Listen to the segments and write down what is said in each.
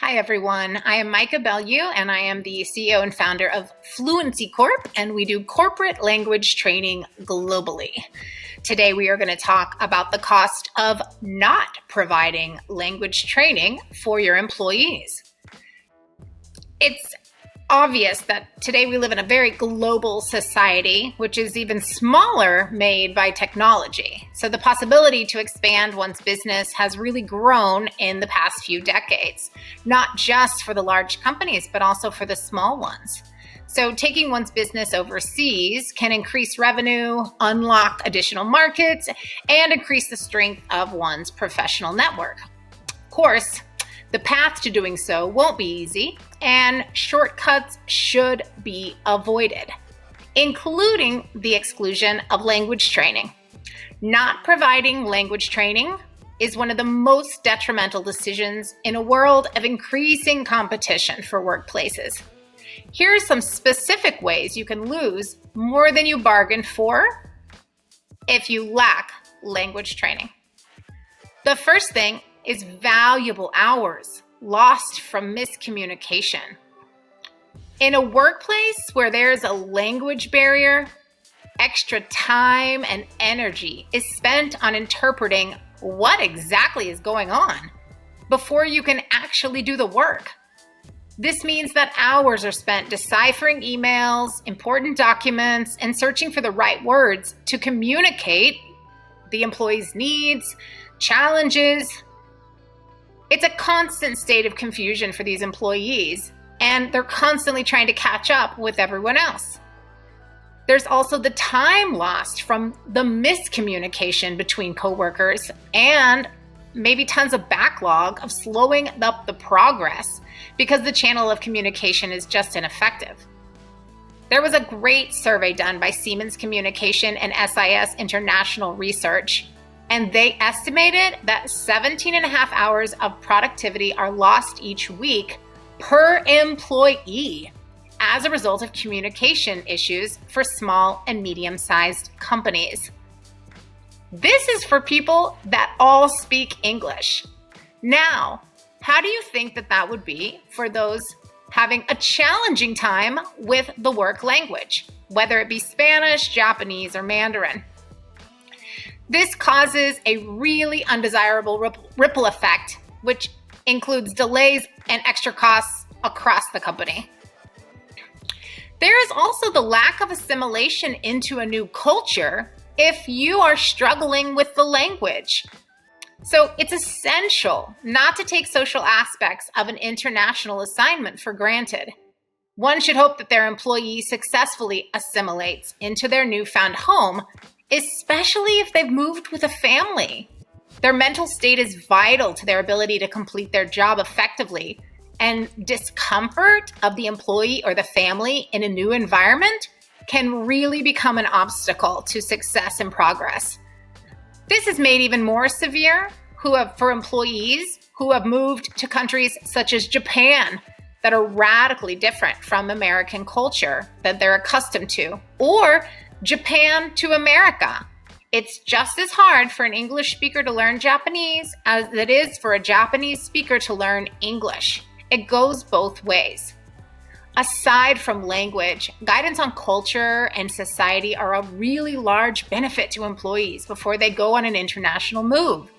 Hi, everyone. I am Micah Bellieu, and I am the CEO and founder of Fluency Corp, and we do corporate language training globally. Today, we are going to talk about the cost of not providing language training for your employees. It's obvious that today we live in a very global society, which is even smaller made by technology. So the possibility to expand one's business has really grown in the past few decades, not just for the large companies, but also for the small ones. So taking one's business overseas can increase revenue, unlock additional markets, and increase the strength of one's professional network. Of course, the path to doing so won't be easy, and shortcuts should be avoided, including the exclusion of language training. Not providing language training is one of the most detrimental decisions in a world of increasing competition for workplaces. Here are some specific ways you can lose more than you bargained for if you lack language training. The first thing is valuable hours lost from miscommunication. In a workplace where there's a language barrier, extra time and energy is spent on interpreting what exactly is going on before you can actually do the work. This means that hours are spent deciphering emails, important documents, and searching for the right words to communicate the employee's needs, challenges. It's a constant state of confusion for these employees, and they're constantly trying to catch up with everyone else. There's also the time lost from the miscommunication between coworkers and maybe tons of backlog of slowing up the progress because the channel of communication is just ineffective. There was a great survey done by Siemens Communication and SIS International Research, and they estimated that 17 and a half hours of productivity are lost each week per employee as a result of communication issues for small and medium-sized companies. This is for people that all speak English. Now, how do you think that would be for those having a challenging time with the work language, whether it be Spanish, Japanese, or Mandarin? This causes a really undesirable ripple effect, which includes delays and extra costs across the company. There is also the lack of assimilation into a new culture if you are struggling with the language. So it's essential not to take social aspects of an international assignment for granted. One should hope that their employee successfully assimilates into their newfound home, especially if they've moved with a family. Their mental state is vital to their ability to complete their job effectively, and discomfort of the employee or the family in a new environment can really become an obstacle to success and progress. This is made even more severe for employees who have moved to countries such as Japan that are radically different from American culture that they're accustomed to, or Japan to America. It's just as hard for an English speaker to learn Japanese as it is for a Japanese speaker to learn English. It goes both ways. Aside from language, guidance on culture and society are a really large benefit to employees before they go on an international move.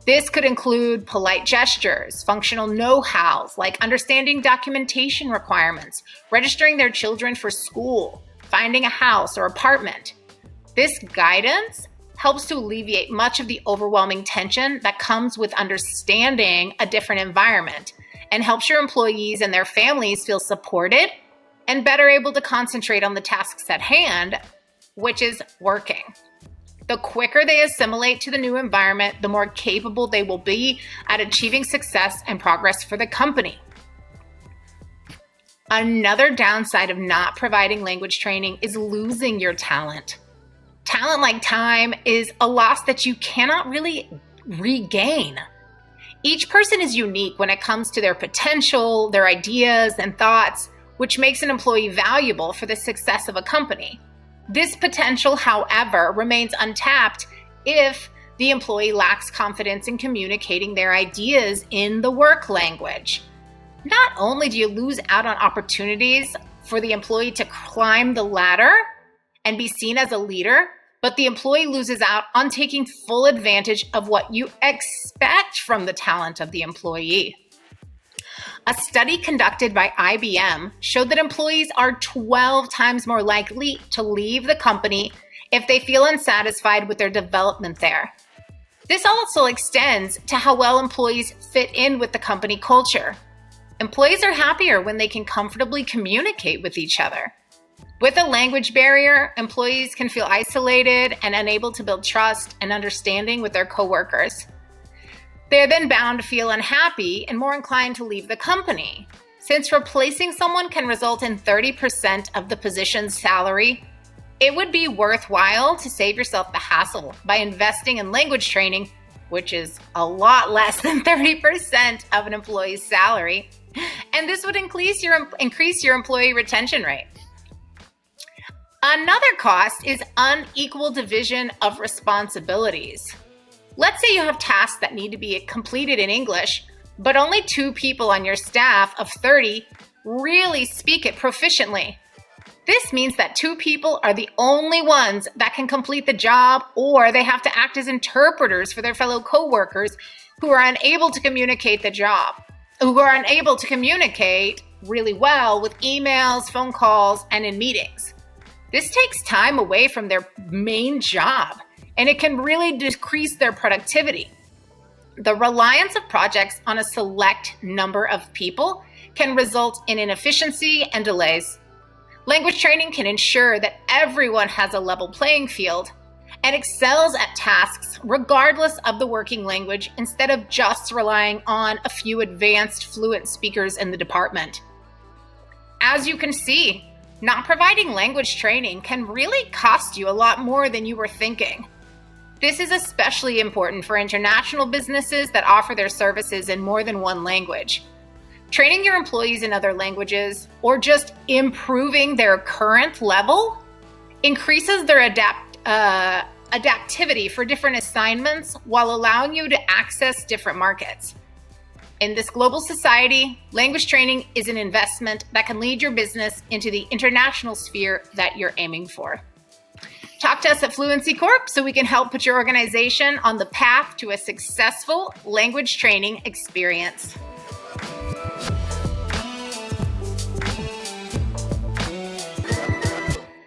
This could include polite gestures, functional know-hows like understanding documentation requirements, registering their children for school, finding a house or apartment. This guidance helps to alleviate much of the overwhelming tension that comes with understanding a different environment, and helps your employees and their families feel supported and better able to concentrate on the tasks at hand, which is working. The quicker they assimilate to the new environment, the more capable they will be at achieving success and progress for the company. Another downside of not providing language training is losing your talent. Talent like time is a loss that you cannot really regain. Each person is unique when it comes to their potential, their ideas, and thoughts, which makes an employee valuable for the success of a company. This potential, however, remains untapped if the employee lacks confidence in communicating their ideas in the work language. not only do you lose out on opportunities for the employee to climb the ladder and be seen as a leader, but the employee loses out on taking full advantage of what you expect from the talent of the employee. A study conducted by IBM showed that employees are 12 times more likely to leave the company if they feel unsatisfied with their development there. This also extends to how well employees fit in with the company culture. Employees are happier when they can comfortably communicate with each other. With a language barrier, employees can feel isolated and unable to build trust and understanding with their coworkers. They are then bound to feel unhappy and more inclined to leave the company. Since replacing someone can result in 30% of the position's salary, it would be worthwhile to save yourself the hassle by investing in language training, which is a lot less than 30% of an employee's salary, and this would increase your employee retention rate. Another cost is unequal division of responsibilities. Let's say you have tasks that need to be completed in English, but only 2 people on your staff of 30 really speak it proficiently. This means that 2 people are the only ones that can complete the job, or they have to act as interpreters for their fellow coworkers who are unable to communicate really well with emails, phone calls, and in meetings. This takes time away from their main job, and it can really decrease their productivity. The reliance of projects on a select number of people can result in inefficiency and delays. Language training can ensure that everyone has a level playing field and excels at tasks regardless of the working language, instead of just relying on a few advanced fluent speakers in the department. As you can see, not providing language training can really cost you a lot more than you were thinking. This is especially important for international businesses that offer their services in more than one language. Training your employees in other languages, or just improving their current level, increases their adaptivity for different assignments while allowing you to access different markets. In this global society, language training is an investment that can lead your business into the international sphere that you're aiming for. Talk to us at Fluency Corp so we can help put your organization on the path to a successful language training experience.